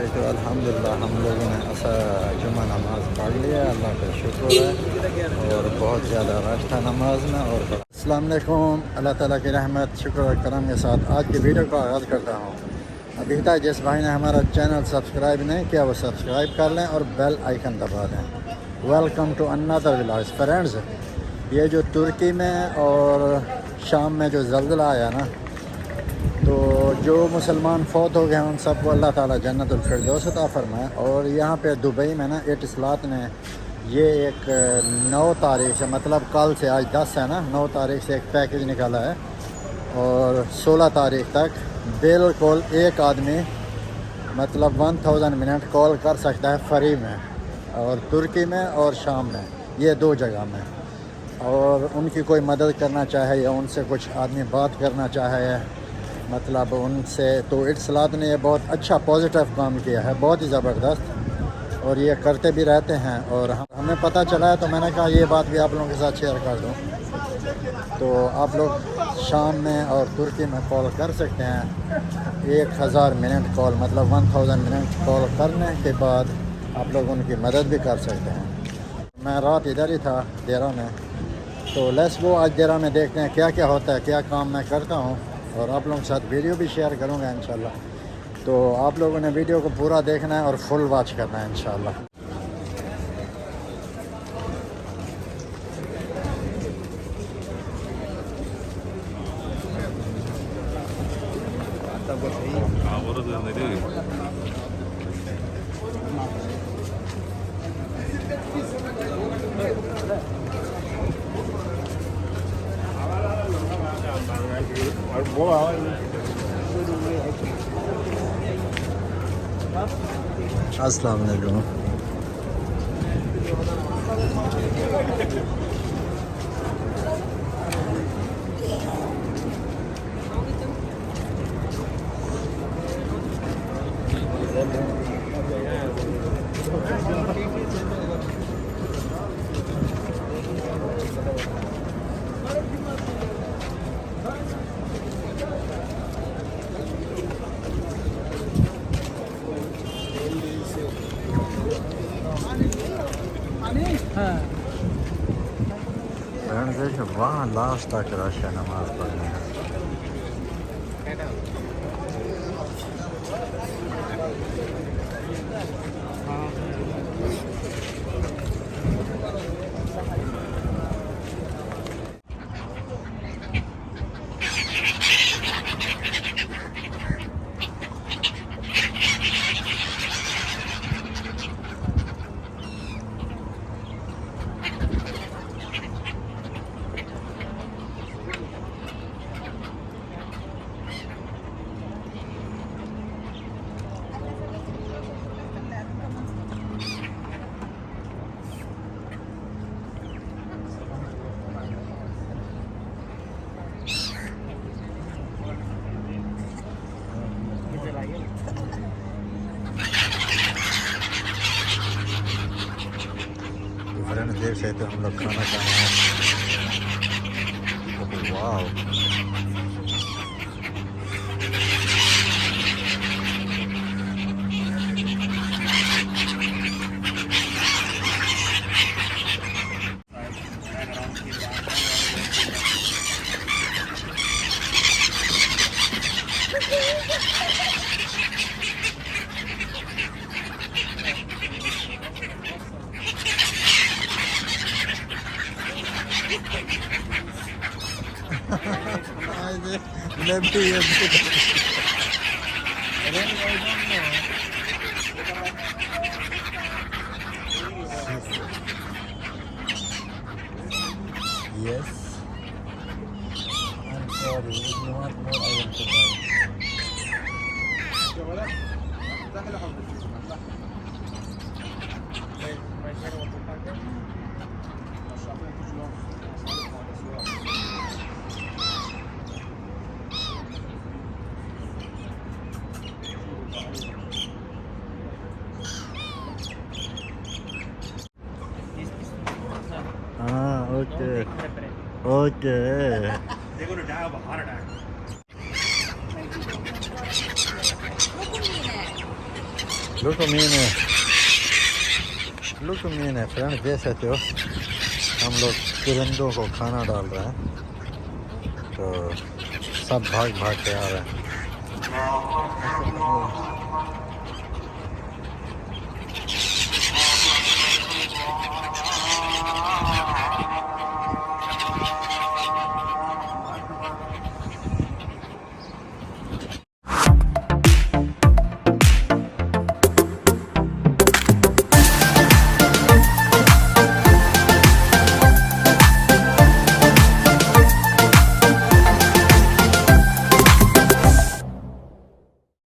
से तो अल्हम्दुलिल्लाह हम लोगों ने जुम्मा नमाज़ पढ़ लिया, अल्लाह का शुक्र है। और बहुत ज़्यादा रश था नमाज में। और अस्सलाम वालेकुम, अल्लाह ताला की रहमत शुक्र और करम के साथ आज की वीडियो का आगाज़ करता हूँ। अभी तक जिस भाई ने हमारा चैनल सब्सक्राइब नहीं किया वो सब्सक्राइब कर लें और बेल आइकन दबा दें। Welcome to another vlog friends. ये जो तुर्की में और शाम में जो ज़ल्ज़ला आया ना, तो जो मुसलमान फौत हो गए हैं उन सबको अल्लाह ताला जन्नतुल फिरदौस अता फरमाए। और यहाँ पे दुबई में ना इतिसलात ने ये एक 9 तारीख से, मतलब कल से, आज 10 है ना, 9 तारीख से एक पैकेज निकाला है और 16 तारीख तक बिल्कुल एक आदमी मतलब 1000 मिनट कॉल कर सकता है फ्री में, और तुर्की में और शाम में, ये 2 जगह में। और उनकी कोई मदद करना चाहे या उनसे कुछ आदमी बात करना चाहे, मतलब उनसे, तो इतिसलात ने ये बहुत अच्छा पॉजिटिव काम किया है, बहुत ही ज़बरदस्त। और ये करते भी रहते हैं और हमें पता चला है, तो मैंने कहा ये बात भी आप लोगों के साथ शेयर कर दूं। तो आप लोग शाम में और तुर्की में कॉल कर सकते हैं। 1000 मिनट कॉल, मतलब 1000 मिनट कॉल करने के बाद आप लोग उनकी मदद भी कर सकते हैं। मैं रात इधर ही था देरा में, तो लेट्स गो आज देरा में देखते हैं क्या क्या होता है, क्या काम मैं करता हूँ, और आप लोगों के साथ वीडियो भी शेयर करूँगा इंशाल्लाह। तो आप लोगों ने वीडियो को पूरा देखना है और फुल वॉच करना है इंशाल्लाह। अस्सलाम वालेकुम। वहाँ लास्ट तक रश है नमाज पढ़ने में। फ्रेंड्स देख सकते हम लोग खाना खाने हैं। वाह, yes, I'm sorry, if you want more I will provide. Okay. Okay. They're going to die of a heart attack. Look mean है फ्रेंड, देख सकते हो हम लोग परिंदों को खाना डाल रहे हैं, तो सब भाग भाग के आ रहे हैं।